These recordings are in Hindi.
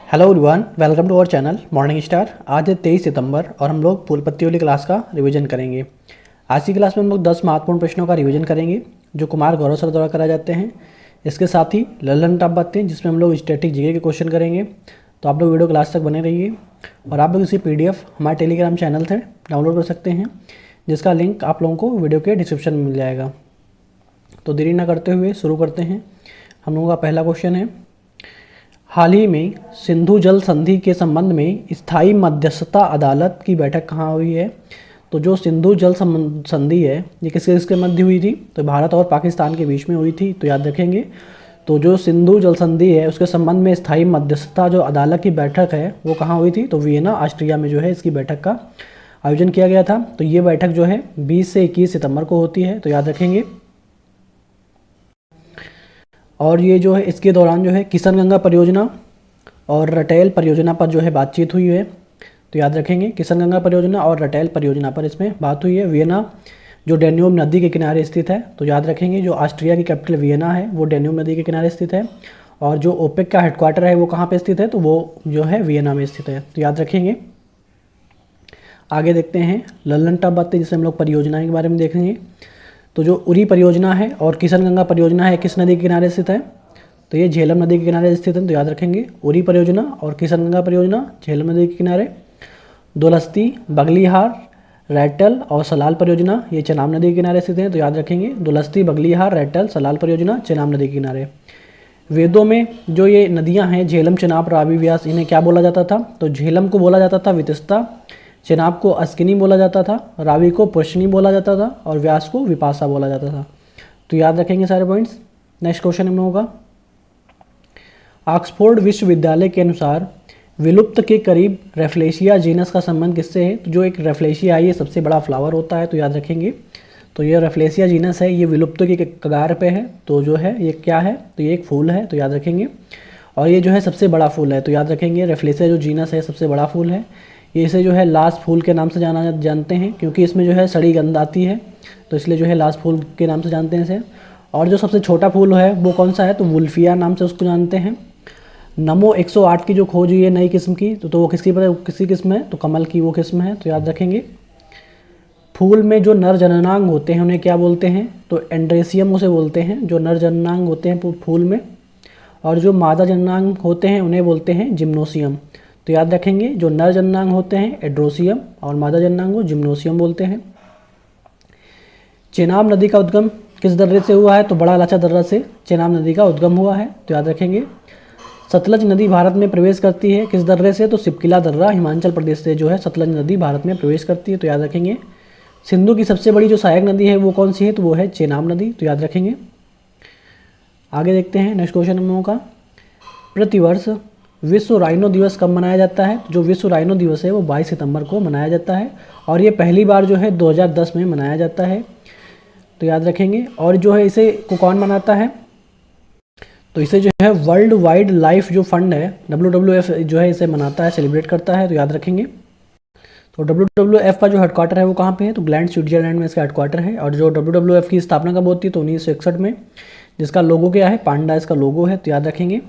Hello everyone, welcome to our channel Morning Star. आज है 23 सितंबर और हम लोग फूल पत्ती वाली क्लास का रिवीजन करेंगे। आज की क्लास में हम लोग 10 महत्वपूर्ण प्रश्नों का रिवीजन करेंगे जो कुमार गौरव सर द्वारा कराए जाते हैं। इसके साथ ही ललन टॉप बातें जिसमें हम लोग स्टैटिक जीके के क्वेश्चन करेंगे। तो आप लोग वीडियो क्लास तक बने रहिए और आप लोग इसी PDF हमारे टेलीग्राम चैनल से डाउनलोड कर सकते हैं, जिसका लिंक आप लोगों को वीडियो के डिस्क्रिप्शन में मिल जाएगा। तो देरी ना करते हुए शुरू करते हैं। हम लोगों का पहला क्वेश्चन है, हाल ही में सिंधु जल संधि के संबंध में स्थायी मध्यस्थता अदालत की बैठक कहाँ हुई है। तो जो सिंधु जल संधि है ये किसके मध्य हुई थी, तो भारत और पाकिस्तान के बीच में हुई थी। तो याद रखेंगे, तो जो सिंधु जल संधि है उसके संबंध में स्थायी मध्यस्थता जो अदालत की बैठक है वो कहाँ हुई थी, तो वियना ऑस्ट्रिया में जो है इसकी बैठक का आयोजन किया गया था। तो ये बैठक जो है 20 से 21 सितंबर को होती है, तो याद रखेंगे। और ये जो है इसके दौरान जो है किशनगंगा परियोजना और रटेल परियोजना पर जो है बातचीत हुई है। तो याद रखेंगे, किशनगंगा परियोजना और रटेल परियोजना पर इसमें बात हुई है। वियना जो डेन्यूब नदी के किनारे स्थित है, तो याद रखेंगे जो ऑस्ट्रिया की कैपिटल वियना है वो डेन्यूब नदी के किनारे स्थित है। और जो ओपेक का हेडक्वार्टर है वो कहाँ पे स्थित है, तो वो जो है वियना में स्थित है। तो याद रखेंगे। आगे देखते हैं ललन टॉप बातें, जिससे हम लोग परियोजना के बारे में देखेंगे। तो जो उरी परियोजना है और किशनगंगा परियोजना है किस नदी के किनारे स्थित है, तो ये झेलम नदी के किनारे स्थित है। तो याद रखेंगे उरी परियोजना और किशनगंगा परियोजना झेलम नदी के किनारे। दुलस्ती, बगलिहार, रैटल और सलाल परियोजना ये चेनाब नदी के किनारे स्थित हैं। तो याद रखेंगे दुलस्ती, बगलिहार, रैटल, सलाल परियोजना चेनाब नदी के किनारे। वेदों में जो ये नदियाँ हैं झेलम, चेनाब, रावी, व्यास, इन्हें क्या बोला जाता था, तो झेलम को बोला जाता था वितस्ता, चेनाब को अस्किनी बोला जाता था, रावी को पुष्णी बोला जाता था और व्यास को विपासा बोला जाता था। तो याद रखेंगे सारे पॉइंट्स। नेक्स्ट क्वेश्चन हम लोगों का, ऑक्सफोर्ड विश्वविद्यालय के अनुसार विलुप्त के करीब रेफ्लेशिया जीनस का संबंध किससे है। तो जो एक रेफ्लेशिया ये सबसे बड़ा फ्लावर होता है, तो याद रखेंगे। तो ये रेफ्लेशिया जीनस है, ये विलुप्त के कगार पे है। तो जो है ये क्या है, तो ये एक फूल है, तो याद रखेंगे। और ये जो है सबसे बड़ा फूल है, तो याद रखेंगे रेफ्लेशिया जो जीनस है सबसे बड़ा फूल है। ये इसे जो है लास्ट फूल के नाम से जानते हैं, क्योंकि इसमें जो है सड़ी गंध आती है, तो इसलिए जो है लास्ट फूल के नाम से जानते हैं इसे। और जो सबसे छोटा फूल है वो कौन सा है, तो वुल्फिया नाम से उसको जानते हैं। नमो 108 की जो खोज हुई है नई किस्म की, तो वो किसी किस्म है, तो कमल की वो किस्म है। तो याद रखेंगे। फूल में जो नर जननांग होते हैं उन्हें क्या बोलते हैं, तो एंड्रेसियम उसे बोलते हैं, जो नर जननांग होते हैं फूल में। और जो मादा जननांग होते हैं उन्हें बोलते हैं जिम्नोसियम। तो याद रखेंगे, जो नर जननांग होते हैं एड्रोसियम और मादा जननांग को जिम्नोसियम बोलते हैं। चेनाब नदी का उद्गम किस दर्रे से हुआ है, तो बड़ा लाचा दर्रा से चेनाब नदी का उद्गम हुआ है। तो याद रखेंगे। सतलज नदी भारत में प्रवेश करती है किस दर्रे से, तो सिपकिला दर्रा हिमाचल प्रदेश से जो है सतलज नदी भारत में प्रवेश करती है। तो याद रखेंगे। सिंधु की सबसे बड़ी जो सहायक नदी है वो कौन सी है, तो वो है चेनाब नदी। तो याद रखेंगे। आगे देखते हैं नेक्स्ट क्वेश्चन हम लोगों का, प्रतिवर्ष विश्व राइनो दिवस कब मनाया जाता है। जो विश्व राइनो दिवस है वो 22 सितंबर को मनाया जाता है और ये पहली बार जो है 2010 में मनाया जाता है। तो याद रखेंगे। और जो है इसे को कौन मनाता है, तो इसे जो है वर्ल्ड वाइल्ड लाइफ जो फंड है WWF जो है इसे मनाता है, सेलिब्रेट करता है। तो याद रखेंगे। तो WWF का जो हेडक्वार्टर है वो कहाँ पे है, तो ग्लैंड स्विट्जरलैंड में इसका हेडक्वार्टर है। और जो WWF की स्थापना कब होती है, तो 1961 में, जिसका लोगो क्या है, पांडा इसका लोगो है। तो याद रखेंगे।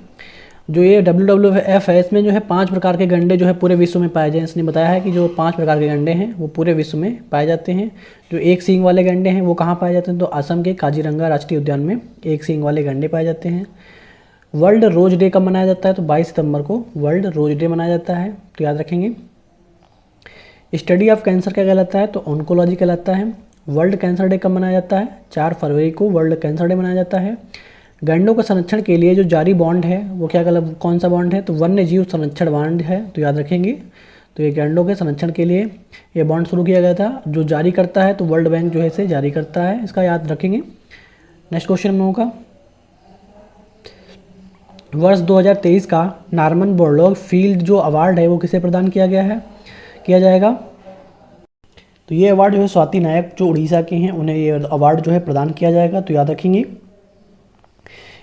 जो ये WWF है इसमें जो है 5 प्रकार के गंडे जो है पूरे विश्व में पाए जाए। इसने बताया है कि जो 5 प्रकार के गंडे हैं वो पूरे विश्व में पाए जाते हैं। जो एक सींग वाले गंडे हैं वो कहाँ पाए जाते हैं, तो असम के काजीरंगा राष्ट्रीय उद्यान में एक सींग वाले गंडे पाए जाते हैं। वर्ल्ड रोज डे कब मनाया जाता है, तो 22 सितंबर को वर्ल्ड रोज डे मनाया जाता है। तो याद रखेंगे। स्टडी ऑफ कैंसर क्या कहलाता है, तो ऑन्कोलॉजी कहलाता है। वर्ल्ड कैंसर डे कब मनाया जाता है, 4 फरवरी को वर्ल्ड कैंसर डे मनाया जाता है। गैंडों के संरक्षण के लिए जो जारी बॉन्ड है वो कौन सा बॉन्ड है, तो वन्य जीव संरक्षण बॉन्ड है। तो याद रखेंगे। तो ये गैंडों के संरक्षण के लिए ये बॉन्ड शुरू किया गया था। जो जारी करता है तो वर्ल्ड बैंक जो है इसे जारी करता है, इसका याद रखेंगे। नेक्स्ट क्वेश्चन हम लोगों का, वर्ष 2023 का नॉर्मन बोरलॉग फील्ड जो अवार्ड है वो किसे प्रदान किया जाएगा। तो ये अवार्ड जो है स्वाति नायक जो उड़ीसा के हैं उन्हें ये अवार्ड जो है प्रदान किया जाएगा। तो याद रखेंगे।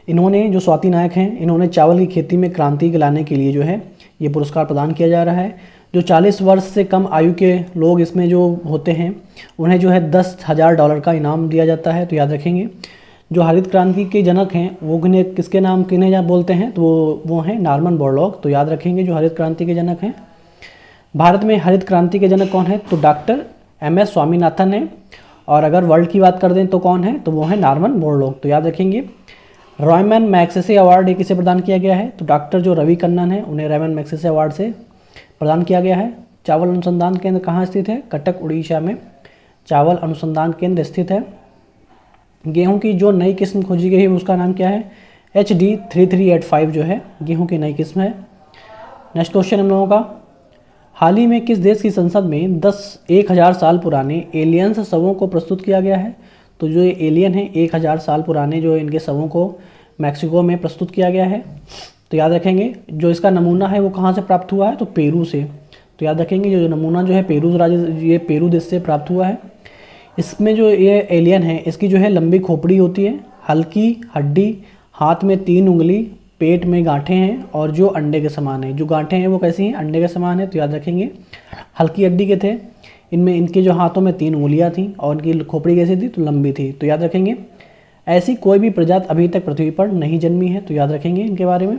इन्होंने जो स्वाति नायक हैं इन्होंने चावल की खेती में क्रांति लाने के लिए जो है ये पुरस्कार प्रदान किया जा रहा है। जो 40 वर्ष से कम आयु के लोग इसमें जो होते हैं उन्हें जो है $10,000 का इनाम दिया जाता है। तो याद रखेंगे। जो हरित क्रांति के जनक हैं वो किन्हें बोलते हैं, तो वो हैं नॉर्मन बोरलॉग। तो याद रखेंगे जो हरित क्रांति के जनक हैं। भारत में हरित क्रांति के जनक कौन है, तो डॉक्टर MS स्वामीनाथन है। और अगर वर्ल्ड की बात कर दें तो कौन है, तो वो है नॉर्मन बोरलॉग। तो याद रखेंगे। रॉयमन मैग्सेसे अवार्ड ये किसे प्रदान किया गया है, तो डॉक्टर जो रवि कन्नन है उन्हें रॉयमन मैग्सेसे अवार्ड से प्रदान किया गया है। चावल अनुसंधान केंद्र कहाँ स्थित है, कटक उड़ीसा में चावल अनुसंधान केंद्र स्थित है। गेहूं की जो नई किस्म खोजी गई है उसका नाम क्या है, HD 3385 जो है गेहूं की नई किस्म है। नेक्स्ट क्वेश्चन हम लोगों का, हाल ही में किस देश की संसद में 10,000 साल पुराने एलियंस शवों को प्रस्तुत किया गया है। तो जो ये एलियन है 1000 साल पुराने जो इनके शवों को मैक्सिको में प्रस्तुत किया गया है। तो याद रखेंगे जो इसका नमूना है वो कहाँ से प्राप्त हुआ है, तो पेरू से। तो याद रखेंगे जो नमूना जो है पेरू देश से प्राप्त हुआ है। इसमें जो ये एलियन है इसकी जो है लंबी खोपड़ी होती है, हल्की हड्डी, हाथ में 3 उंगली, पेट में गांठें हैं और जो अंडे के समान है। जो गांठें हैं वो कैसी हैं, अंडे के समान है। तो याद रखेंगे हल्की हड्डी के थे, इनमें इनके जो हाथों में 3 उंगलियां थी और इनकी खोपड़ी कैसी थी, तो लंबी थी। तो याद रखेंगे ऐसी कोई भी प्रजाति अभी तक पृथ्वी पर नहीं जन्मी है। तो याद रखेंगे इनके बारे में।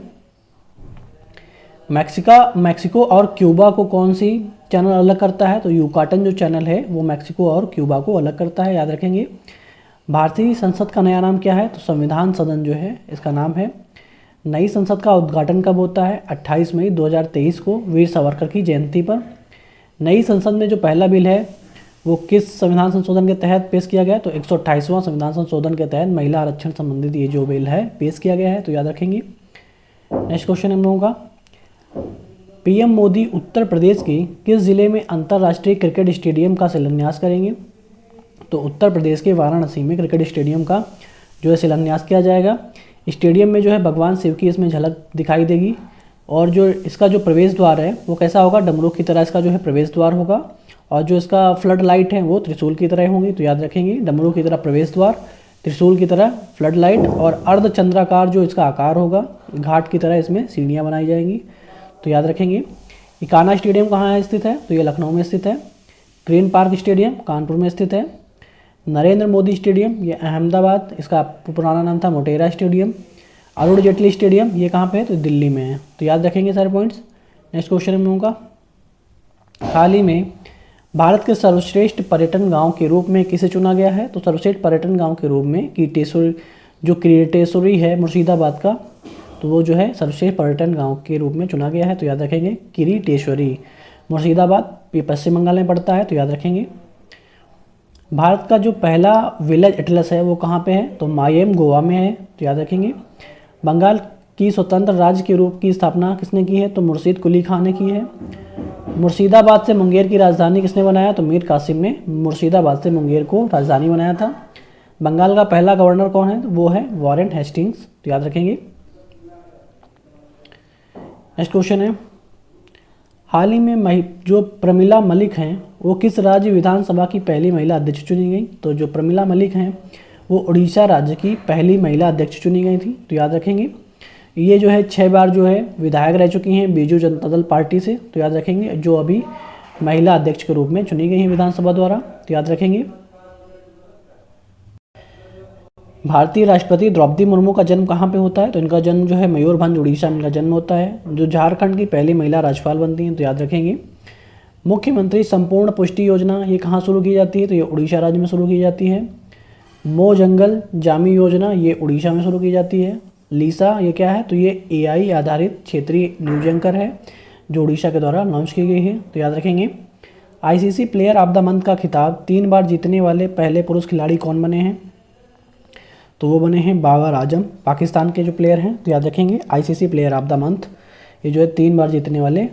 मैक्सिको और क्यूबा को कौन सी चैनल अलग करता है, तो यूकाटन जो चैनल है वो मैक्सिको और क्यूबा को अलग करता है। याद रखेंगे। भारतीय संसद का नया नाम क्या है, तो संविधान सदन जो है इसका नाम है। नई संसद का उद्घाटन कब होता है, 28 मई 2023 को वीर सावरकर की जयंती पर। नई संसद में जो पहला बिल है वो किस संविधान संशोधन के तहत पेश किया गया, तो 128वां संविधान संशोधन के तहत महिला आरक्षण संबंधित ये जो बिल है पेश किया गया है। तो याद रखेंगे। नेक्स्ट क्वेश्चन हम लोगों का, PM मोदी उत्तर प्रदेश के किस जिले में अंतर्राष्ट्रीय क्रिकेट स्टेडियम का शिलान्यास करेंगे, तो उत्तर प्रदेश के वाराणसी में क्रिकेट स्टेडियम का जो है शिलान्यास किया जाएगा। स्टेडियम में जो है भगवान शिव की इसमें झलक दिखाई देगी और जो इसका जो प्रवेश द्वार है वो कैसा होगा, डमरू की तरह इसका जो है प्रवेश द्वार होगा और जो इसका फ्लड लाइट है वो त्रिशूल की तरह होंगी। तो याद रखेंगे डमरू की तरह प्रवेश द्वार, त्रिशूल की तरह फ्लड लाइट और अर्धचंद्राकार जो इसका आकार होगा, घाट की तरह इसमें सीढ़ियाँ बनाई जाएंगी। तो याद रखेंगे। इकाना स्टेडियम कहाँ स्थित है, तो ये लखनऊ में स्थित है। ग्रीन पार्क स्टेडियम कानपुर में स्थित है। नरेंद्र मोदी स्टेडियम ये अहमदाबाद, इसका पुराना नाम था मोटेरा स्टेडियम। अरुण जेटली स्टेडियम ये कहाँ पे है, तो दिल्ली में है। तो याद रखेंगे सारे पॉइंट्स। नेक्स्ट क्वेश्चन हम लोगों का, हाल ही में भारत के सर्वश्रेष्ठ पर्यटन गांव के रूप में किसे चुना गया है, तो सर्वश्रेष्ठ पर्यटन गांव के रूप में किरीटेश्वरी है मुर्शिदाबाद का, तो वो जो है सर्वश्रेष्ठ पर्यटन गांव के रूप में चुना गया है। तो याद रखेंगे किरीटेश्वरी मुर्शिदाबाद, ये पश्चिम बंगाल में पड़ता है। तो याद रखेंगे। भारत का जो पहला विलेज एटलस है वो कहाँ पे है, तो मायम गोवा में है। तो याद रखेंगे। बंगाल की स्वतंत्र राज्य के रूप की स्थापना किसने की है, तो मुर्शीद कुली खान ने की है। मुर्शिदाबाद से मुंगेर की राजधानी किसने बनाया, तो मीर कासिम ने मुर्शिदाबाद से मुंगेर को राजधानी बनाया था। बंगाल का पहला गवर्नर कौन है, तो वो है वॉरेन हेस्टिंग्स। तो याद रखेंगे। नेक्स्ट क्वेश्चन है, हाल ही में जो प्रमिला मलिक हैं वो किस राज्य विधानसभा की पहली महिला अध्यक्ष चुनी गई, तो जो प्रमिला मलिक हैं वो उड़ीसा राज्य की पहली महिला अध्यक्ष चुनी गई थी। तो याद रखेंगे। ये जो है 6 बार जो है विधायक रह चुकी हैं बीजू जनता दल पार्टी से। तो याद रखेंगे। जो अभी महिला अध्यक्ष के रूप में चुनी गई हैं विधानसभा द्वारा। तो याद रखेंगे। भारतीय राष्ट्रपति द्रौपदी मुर्मू का जन्म कहाँ पे होता है, तो इनका जन्म जो है मयूरभंज उड़ीसा में इनका जन्म होता है, जो झारखंड की पहली महिला राज्यपाल बनती हैं। तो याद रखेंगे। मुख्यमंत्री संपूर्ण पुष्टि योजना ये कहाँ शुरू की जाती है, तो ये उड़ीसा राज्य में शुरू की जाती है। मो जंगल जामी योजना ये उड़ीसा में शुरू की जाती है। लीसा ये क्या है, तो ये AI आधारित क्षेत्रीय न्यूज एंकर है जो उड़ीसा के द्वारा लॉन्च की गई है। तो याद रखेंगे। ICC player of the month का खिताब 3 बार जीतने वाले पहले पुरुष खिलाड़ी कौन बने हैं, तो वो बने हैं बाबर आजम, पाकिस्तान के जो प्लेयर हैं। तो याद रखेंगे। ICC player of the month ये जो है 3 बार जीतने वाले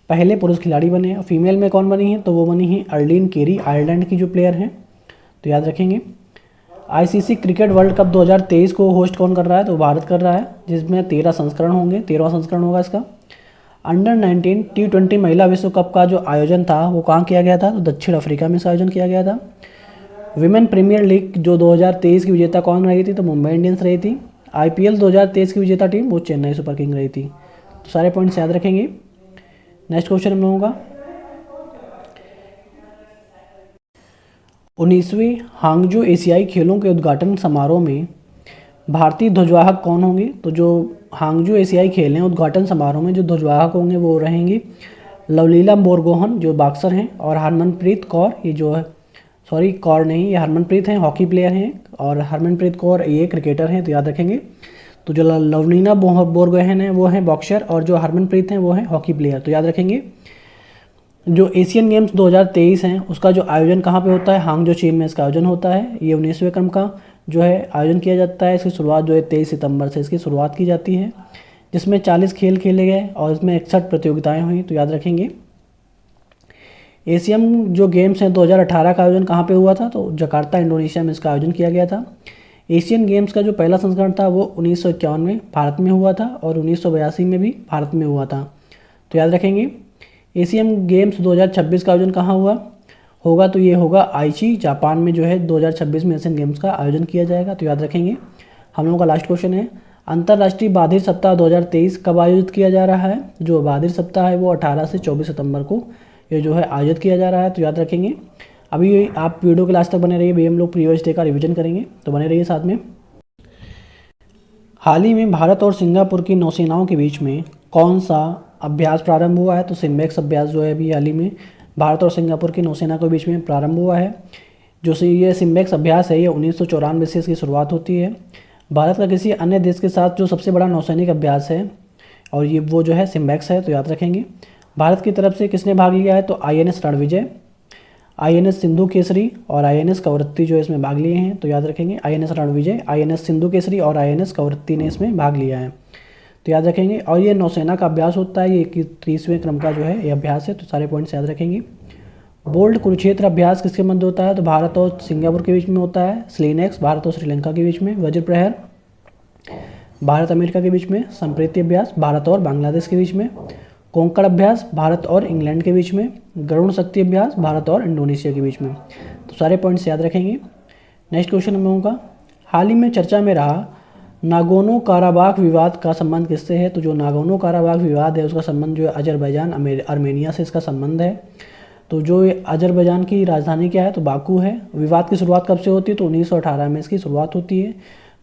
पहले पुरुष खिलाड़ी बने हैं। फीमेल में कौन बनी है, तो वो बनी है अर्लीन केरी, आयरलैंड की जो प्लेयर हैं। तो याद रखेंगे। ICC क्रिकेट वर्ल्ड कप 2023 को होस्ट कौन कर रहा है, तो भारत कर रहा है, जिसमें 13 संस्करण होंगे, 13वां संस्करण होगा इसका। अंडर 19 T20 महिला विश्व कप का जो आयोजन था वो कहाँ किया गया था, तो दक्षिण अफ्रीका में इसका आयोजन किया गया था। विमेन प्रीमियर लीग जो 2023 की विजेता कौन रही थी, तो मुंबई इंडियंस रही थी। IPL 2023 की विजेता टीम वो चेन्नई सुपर किंग रही थी। तो सारे पॉइंट्स याद रखेंगे। नेक्स्ट क्वेश्चन हम लोगों का, 19वें हांगजो एशियाई खेलों के उद्घाटन समारोह में भारतीय ध्वजवाहक कौन होंगे? तो जो हांगजू एशियाई खेल हैं उद्घाटन समारोह में जो ध्वजवाहक होंगे वो रहेंगी लवलीना बोरगोहन जो बॉक्सर हैं, और हरमनप्रीत कौर, ये जो है सॉरी कौर नहीं, ये हरमनप्रीत हैं, हॉकी प्लेयर हैं, और हरमनप्रीत कौर ये क्रिकेटर हैं, तो याद रखेंगे। तो जो लवलीना बोरगोहन है वो हैं बॉक्सर, और जो हरमनप्रीत हैं वो हैं हॉकी प्लेयर, तो याद रखेंगे। जो एशियन गेम्स 2023 हैं उसका जो आयोजन कहाँ पे होता है? हांगजो चीन में इसका आयोजन होता है। ये 19वें क्रम का जो है आयोजन किया जाता है। इसकी शुरुआत जो है 23 सितंबर से इसकी शुरुआत की जाती है, जिसमें 40 खेल खेले गए और इसमें 61 प्रतियोगिताएं हुई, तो याद रखेंगे। एशियन जो गेम्स हैं 2018 का आयोजन कहाँ पे हुआ था? तो जकार्ता इंडोनेशिया में इसका आयोजन किया गया था। एशियन गेम्स का जो पहला संस्करण था वो 1951 में भारत में हुआ था, और 1982 में भी भारत में हुआ था, तो याद रखेंगे। एशियन गेम्स 2026 का आयोजन कहाँ होगा? तो ये होगा आईची जापान में जो है 2026 में एशियन गेम्स का आयोजन किया जाएगा, तो याद रखेंगे। हम लोगों का लास्ट क्वेश्चन है, अंतर्राष्ट्रीय बधिर सप्ताह 2023 कब आयोजित किया जा रहा है? जो बधिर सप्ताह है वो 18 से 24 सितंबर को ये जो है आयोजित किया जा रहा है, तो याद रखेंगे। अभी आप वीडियो के लास्ट तक बने रहिए, भी हम लोग प्रीवियस डे का रिवीजन करेंगे, तो बने रहिए साथ में। हाल ही में भारत और सिंगापुर की नौसेनाओं के बीच में कौन सा अभ्यास प्रारंभ हुआ है? तो सिम्बेक्स अभ्यास जो है अभी हाल ही में भारत और सिंगापुर की नौसेना के बीच में प्रारंभ हुआ है। जो ये सिम्बेक्स अभ्यास है ये 1994 से इसकी शुरुआत होती है। भारत का किसी अन्य देश के साथ जो सबसे बड़ा नौसैनिक अभ्यास है और ये वो जो है सिम्बेक्स है, तो याद रखेंगे। भारत की तरफ से किसने भाग लिया है? तो INS रणविजय, INS सिंधु केसरी और INS कवरत्ती जो इसमें भाग लिए हैं, तो याद रखेंगे। INS रणविजय, INS सिंधु केसरी और INS कवरत्ती ने इसमें भाग लिया है, तो याद रखेंगे। और ये नौसेना का अभ्यास होता है, ये 31वें क्रम का जो है ये अभ्यास है, तो सारे पॉइंट्स याद रखेंगे। बोल्ट कुरुक्षेत्र अभ्यास किसके मध्य होता है? तो भारत और सिंगापुर के बीच में होता है। स्लीनेक्स भारत और श्रीलंका के बीच में। वज्र प्रहर भारत अमेरिका के बीच में। संप्रीति अभ्यास भारत और बांग्लादेश के बीच में। कोंकण अभ्यास भारत और इंग्लैंड के बीच में। गरुण शक्ति अभ्यास भारत और इंडोनेशिया के बीच में, तो सारे पॉइंट्स याद रखेंगे। नेक्स्ट क्वेश्चन हम लोगों का, हाल ही में चर्चा में रहा नागोर्नो काराबाख विवाद का संबंध किससे है? तो जो नागोर्नो काराबाख विवाद है उसका संबंध जो है अजरबैजान आर्मेनिया से इसका संबंध है। तो जो अजरबैजान की राजधानी क्या है? तो बाकू है। विवाद की शुरुआत कब से होती है? तो 1918 में इसकी शुरुआत होती है।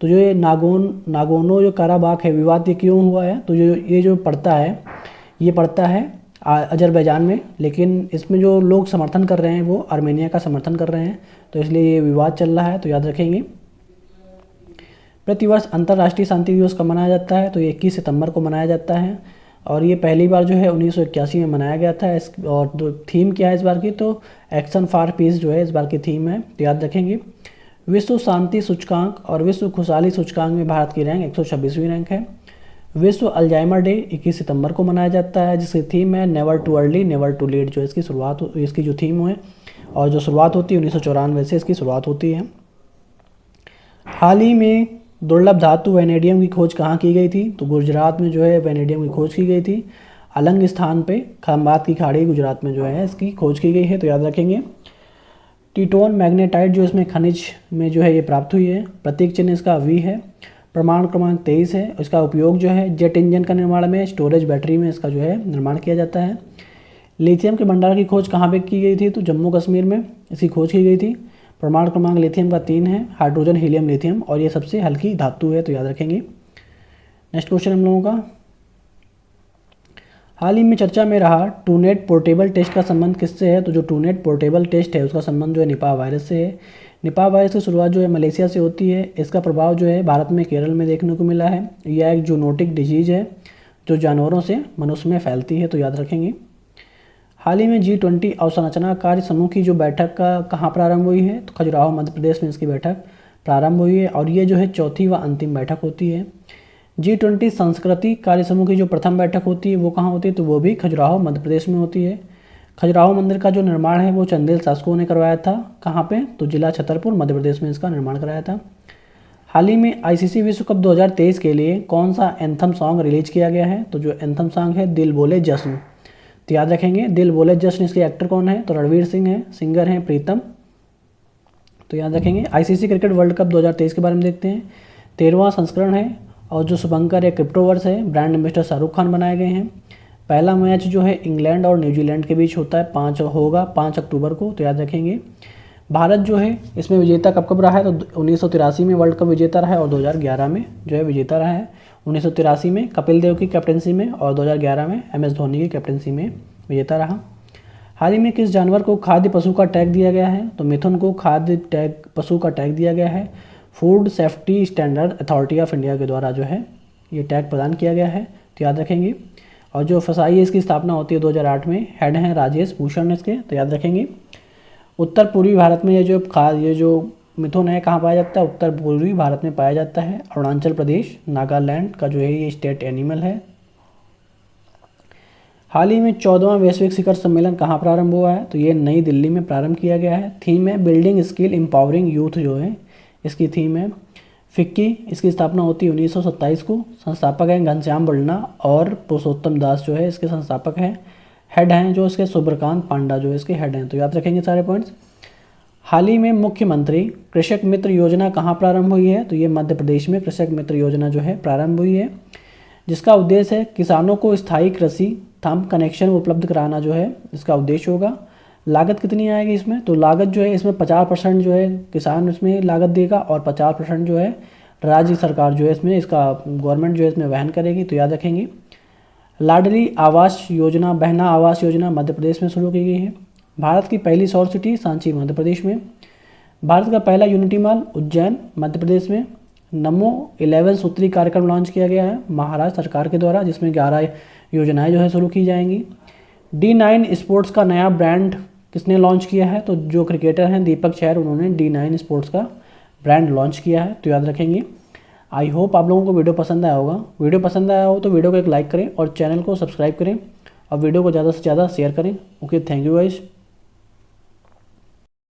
तो जो ये नागोर्नो जो काराबाख है विवाद ये क्यों हुआ है? तो ये जो पड़ता है अजरबैजान में, लेकिन इसमें जो लोग समर्थन कर रहे हैं वो आर्मेनिया का समर्थन कर रहे हैं, तो इसलिए ये विवाद चल रहा है, तो याद रखेंगे। प्रतिवर्ष अंतर्राष्ट्रीय शांति दिवस कब मनाया जाता है? तो ये 21 सितंबर को मनाया जाता है, और ये पहली बार जो है 1981 में मनाया गया था। और थीम क्या है इस बार की? तो एक्शन फॉर पीस जो है इस बार की थीम है, तो याद रखेंगे। विश्व शांति सूचकांक और विश्व खुशहाली सूचकांक में भारत की रैंक 126वीं रैंक है। विश्व अल्जाइमर डे 21 सितंबर को मनाया जाता है, जिसकी थीम है never too early never too late, जो इसकी जो थीम है और जो शुरुआत होती है 1994 से इसकी शुरुआत होती है। हाल ही में दुर्लभ धातु वैनेडियम की खोज कहाँ की गई थी? तो गुजरात में जो है वैनेडियम की खोज की गई थी। अलंग स्थान पे खंबात की खाड़ी गुजरात में जो है इसकी खोज की गई है, तो याद रखेंगे। टीटोन मैग्नेटाइट जो इसमें खनिज में जो है ये प्राप्त हुई है। प्रतीक चिन्ह इसका V है। प्रमाण क्रमांक 23 है। इसका उपयोग जो है जेट इंजन का निर्माण में, स्टोरेज बैटरी में इसका जो है निर्माण किया जाता है। लिथियम के भंडार की खोज कहाँ पे की गई थी? तो जम्मू कश्मीर में इसकी खोज की गई थी। प्रमाण क्रमांक लिथियम का 3 है। हाइड्रोजन हीलियम लिथियम, और ये सबसे हल्की धातु है, तो याद रखेंगे। नेक्स्ट क्वेश्चन हम लोगों का, हाल ही में चर्चा में रहा टूनेट पोर्टेबल टेस्ट का संबंध किससे है? तो जो टूनेट पोर्टेबल टेस्ट है उसका संबंध जो है निपाह वायरस से है। निपाह वायरस की शुरुआत जो है मलेशिया से होती है। इसका प्रभाव जो है भारत में केरल में देखने को मिला है। यह एक जूनोटिक डिजीज है जो जानवरों से मनुष्य में फैलती है, तो याद रखेंगे। हाल ही में G20 अवसंरचना कार्य समूह की जो बैठक का कहाँ प्रारंभ हुई है? तो खजुराहो मध्य प्रदेश में इसकी बैठक प्रारंभ हुई है, और ये जो है चौथी व अंतिम बैठक होती है। G20 संस्कृति कार्य समूह की जो प्रथम बैठक होती है वो कहाँ होती है? तो वो भी खजुराहो मध्य प्रदेश में होती है। खजुराहो मंदिर का जो निर्माण है वो चंदेल शासकों ने करवाया था। कहाँ पे? तो जिला छतरपुर मध्य प्रदेश में इसका निर्माण कराया था। हाल ही में ICC विश्व कप 2023 के लिए कौन सा एंथम सॉन्ग रिलीज किया गया है? तो जो एंथम सॉन्ग है दिल बोले जश्न, तो याद रखेंगे दिल बोले जश्न। इसके एक्टर कौन है? तो रणवीर सिंह है। सिंगर हैं प्रीतम, तो याद रखेंगे। ICC क्रिकेट वर्ल्ड कप 2023 के बारे में देखते हैं। 13वां संस्करण है, और जो शुभंकर है क्रिप्टोवर्स है। ब्रांड एम्बेसडर शाहरुख खान बनाए गए हैं। पहला मैच जो है इंग्लैंड और न्यूजीलैंड के बीच होता है, 5 अक्टूबर को, तो याद रखेंगे। भारत जो है इसमें विजेता कब कब रहा है, तो 1983 में वर्ल्ड कप विजेता रहा है और 2011 में जो है विजेता रहा है। 1983 में कपिल देव की कैप्टनसी में और 2011 में MS धोनी की कैप्टनसी में विजेता रहा। हाल ही में किस जानवर को खाद्य पशु का टैग दिया गया है, तो मिथुन को खाद्य टैग पशु का टैग दिया गया है। Food safety standard authority of India के द्वारा जो है ये टैग प्रदान किया गया है, तो याद रखेंगे। और जो फसाई है इसकी स्थापना होती है 2008 में, हेड हैं राजेश भूषण इसके, तो याद रखेंगे। उत्तर पूर्वी भारत में ये जो मिथुन है कहाँ पाया जाता है, उत्तर पूर्वी भारत में पाया जाता है। अरुणाचल प्रदेश, नागालैंड का जो है ये स्टेट एनिमल है। हाल ही में 14वां वैश्विक शिखर सम्मेलन कहाँ प्रारंभ हुआ है, तो ये नई दिल्ली में प्रारंभ किया गया है। थीम है बिल्डिंग स्किल एम्पावरिंग यूथ जो है इसकी थीम है। फिक्की, इसकी स्थापना होती है 1927 को। संस्थापक हैं घनश्याम बल्ना और पुरुषोत्तम दास जो है इसके संस्थापक हैं। हेड हैं जो इसके सुब्रकांत पांडा जो इसके हेड हैं, तो याद रखेंगे सारे पॉइंट्स। हाल ही में मुख्यमंत्री कृषक मित्र योजना कहाँ प्रारंभ हुई है, तो ये मध्य प्रदेश में कृषक मित्र योजना जो है प्रारंभ हुई है, जिसका उद्देश्य है किसानों को स्थायी कृषि थंब कनेक्शन उपलब्ध कराना जो है इसका उद्देश्य होगा। लागत कितनी आएगी इसमें, तो लागत जो है इसमें 50% जो है किसान इसमें लागत देगा और 50% जो है राज्य सरकार जो है इसमें इसका गवर्नमेंट जो है इसमें वहन करेगी, तो याद रखेंगे। लाडली आवास योजना, बहना आवास योजना मध्य प्रदेश में शुरू की गई है। भारत की पहली सौर सिटी सांची मध्य प्रदेश में। भारत का पहला यूनिटी मॉल उज्जैन मध्य प्रदेश में। नमो 11 सूत्री कार्यक्रम लॉन्च किया गया है महाराष्ट्र सरकार के द्वारा, जिसमें 11 योजनाएं जो है शुरू की जाएंगी। D9 स्पोर्ट्स का नया ब्रांड किसने लॉन्च किया है, तो जो क्रिकेटर हैं दीपक चहर, उन्होंने D9 स्पोर्ट्स का ब्रांड लॉन्च किया है, तो याद रखेंगे। आई होप आप लोगों को वीडियो पसंद आया होगा। वीडियो पसंद आया हो तो वीडियो को एक लाइक करें और चैनल को सब्सक्राइब करें और वीडियो को ज़्यादा से ज़्यादा शेयर करें। Okay, thank you guys.